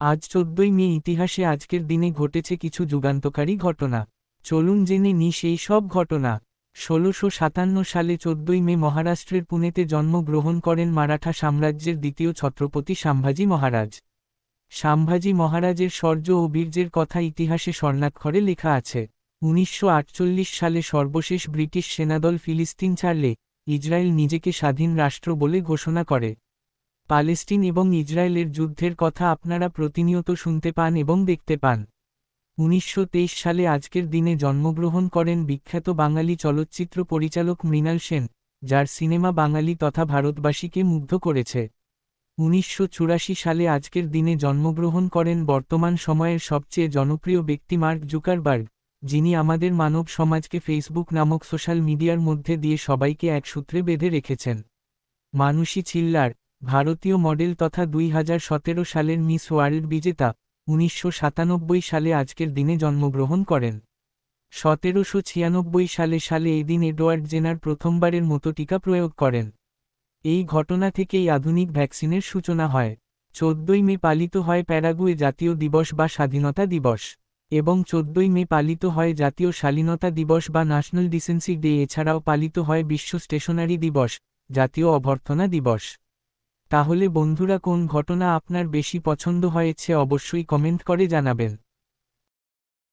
আজ ১৪ই মে ইতিহাসে আজকের দিনে ঘটেছে কিছু যুগান্তকারী ঘটনা। চলুন জেনে নিই সেই সব ঘটনা। ১৬৫৭ সালে ১৪ই মে মহারাষ্ট্রের পুনেতে জন্মগ্রহণ করেন মারাঠা সাম্রাজ্যের দ্বিতীয় ছত্রপতি সম্ভাজি মহারাজ। সম্ভাজি মহারাজের শৌর্য ও বীর্যের কথা ইতিহাসে স্বর্ণাক্ষরে লেখা আছে। ১৯৪৮ সালে সর্বশেষ ব্রিটিশ সেনাদল ফিলিস্তিন ছাড়লে ইসরায়েল নিজেকে স্বাধীন রাষ্ট্র বলে ঘোষণা করে। পালেস্টিন এবং ইসরায়েলের যুদ্ধের কথা আপনারা প্রতিনিয়ত শুনতে পান এবং দেখতে পান। ১৯২৩ সালে আজকের দিনে জন্মগ্রহণ করেন বিখ্যাত বাঙালি চলচ্চিত্র পরিচালক মৃণাল সেন, যার সিনেমা বাঙালি তথা ভারতবাসীকে মুগ্ধ করেছে। ১৯৮৪ সালে আজকের দিনে জন্মগ্রহণ করেন বর্তমান সময়ের সবচেয়ে জনপ্রিয় ব্যক্তি মার্ক জুকারবার্গ, যিনি আমাদের মানব সমাজকে ফেসবুক নামক সোশ্যাল মিডিয়ার মধ্যে দিয়ে সবাইকে এক সূত্রে বেঁধে রেখেছেন। মানুষী ছিল্লার, ভারতীয় মডেল তথা ২০১৭ সালের মিস ওয়ার্ল্ড বিজেতা, ১৯৯৭ সালে আজকের দিনে জন্মগ্রহণ করেন। ১৭৯৬ সালে এই দিন এডওয়ার্ড জেনার প্রথমবারের মতো টিকা প্রয়োগ করেন। এই ঘটনা থেকেই আধুনিক ভ্যাকসিনের সূচনা হয়। ১৪ই মে পালিত হয় প্যারাগুয়ে জাতীয় দিবস বা স্বাধীনতা দিবস, এবং ১৪ই মে পালিত হয় জাতীয় শালীনতা দিবস বা ন্যাশনাল ডিসেন্সি ডে। এছাড়াও পালিত হয় বিশ্ব স্টেশনারি দিবস, জাতীয় অভ্যর্থনা দিবস। তাহলে বন্ধুরা, কোন ঘটনা আপনার বেশি পছন্দ হয়েছে অবশ্যই কমেন্ট করে জানাবেন।